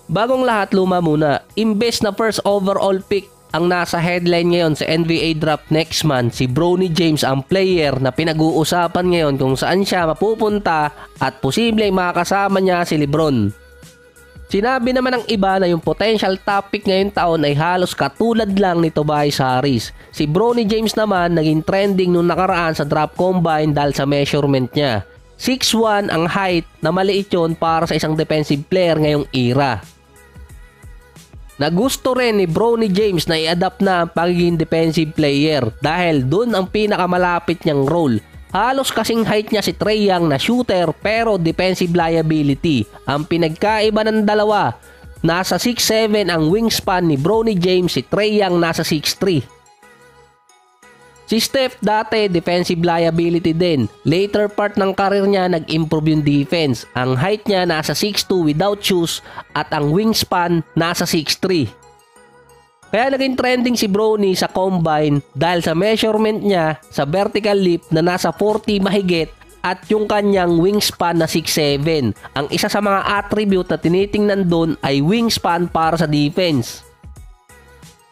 Bagong lahat, luma muna. Imbes na first overall pick ang nasa headline ngayon sa NBA draft next month, si Bronny James ang player na pinag-uusapan ngayon kung saan siya mapupunta at posibleng makakasama niya si LeBron. Sinabi naman ng iba na yung potential top pick ngayong taon ay halos katulad lang ni Tobias Harris. Si Bronny James naman naging trending nung nakaraan sa draft combine dahil sa measurement niya. 6'1 ang height na maliit yun para sa isang defensive player ngayong era. Nagusto rin ni Bronny James na i-adapt na ang pagiging defensive player dahil dun ang pinakamalapit niyang role. Halos kasing height niya si Trae Young na shooter pero defensive liability. Ang pinagkaiba ng dalawa, nasa 6'7 ang wingspan ni Bronny James, si Trae Young nasa 6'3. Si Steph dati defensive liability din. Later part ng career niya nag-improve yung defense. Ang height niya nasa 6'2 without shoes at ang wingspan nasa 6'3. Kaya naging trending si Bronny sa combine dahil sa measurement niya sa vertical leap na nasa 40 mahigit at yung kanyang wingspan na 6'7. Ang isa sa mga attribute na tinitingnan doon ay wingspan para sa defense.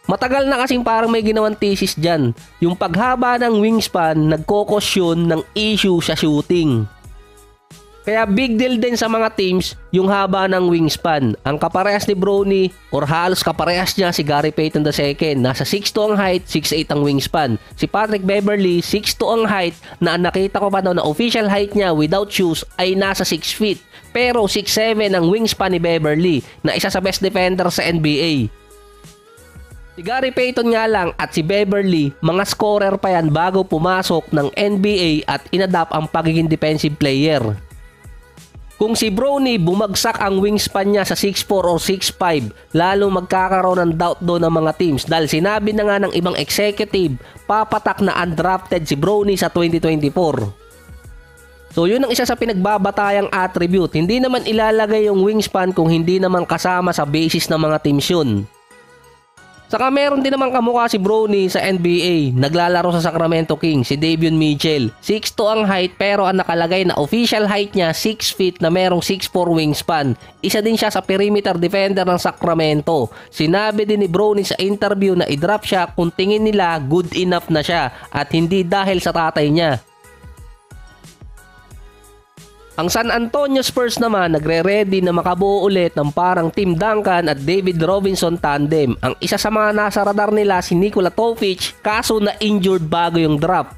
Matagal na kasing parang may ginawang thesis dyan. Yung paghaba ng wingspan nagkokos yun ng issue sa shooting. Kaya big deal din sa mga teams yung haba ng wingspan. Ang kaparehas ni Bronny or halos kaparehas niya si Gary Payton II. Nasa 6'2 ang height, 6'8 ang wingspan. Si Patrick Beverley 6'2 ang height na nakita ko pa daw na official height niya without shoes ay nasa 6 feet. Pero 6'7 ang wingspan ni Beverley na isa sa best defender sa NBA. Si Gary Payton nga lang at si Beverley, mga scorer pa yan bago pumasok ng NBA at inadapt ang pagiging defensive player. Kung si Bronny bumagsak ang wingspan niya sa 6'4 or 6'5, lalong magkakaroon ng doubt doon ng mga teams dahil sinabi na nga ng ibang executive, papatak na undrafted si Bronny sa 2024. So yun ang isa sa pinagbabatayang attribute. Hindi naman ilalagay yung wingspan kung hindi naman kasama sa basis ng mga teams yun. Saka meron din naman kamukha si Bronny sa NBA. Naglalaro sa Sacramento Kings, si Davion Mitchell. 6'2 ang height pero ang nakalagay na official height niya 6 feet na merong 6'4 wingspan. Isa din siya sa perimeter defender ng Sacramento. Sinabi din ni Bronny sa interview na i-drop siya kung tingin nila good enough na siya at hindi dahil sa tatay niya. Ang San Antonio Spurs naman nagre-ready na makabuo ulit ng parang Tim Duncan at David Robinson tandem. Ang isa sa mga nasa radar nila si Nikola Topic kaso na injured bago yung draft.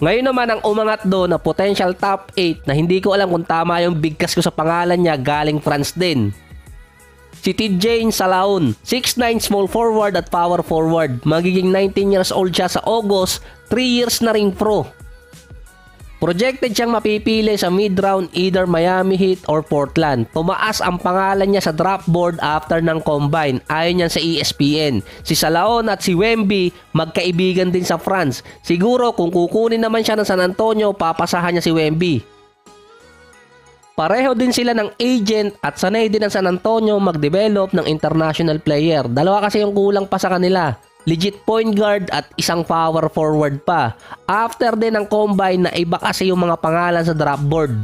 Ngayon naman ang umangat doon na potential top 8 na hindi ko alam kung tama yung bigkas ko sa pangalan niya galing France din. Si Tidjane Salaon, 6'9 small forward at power forward. Magiging 19 years old siya sa August, 3 years na ring pro. Projected siyang mapipili sa mid-round either Miami Heat or Portland. Tumaas ang pangalan niya sa draft board after ng combine. Ayon niyan sa ESPN. Si Salaon at si Wemby magkaibigan din sa France. Siguro kung kukunin naman siya ng San Antonio, papasahan niya si Wemby. Pareho din sila ng agent at sanay din ang San Antonio mag-develop ng international player. Dalawa kasi yung kulang pa sa kanila. Legit point guard at isang power forward pa. After din ang combine na iba kasi yung mga pangalan sa draft board.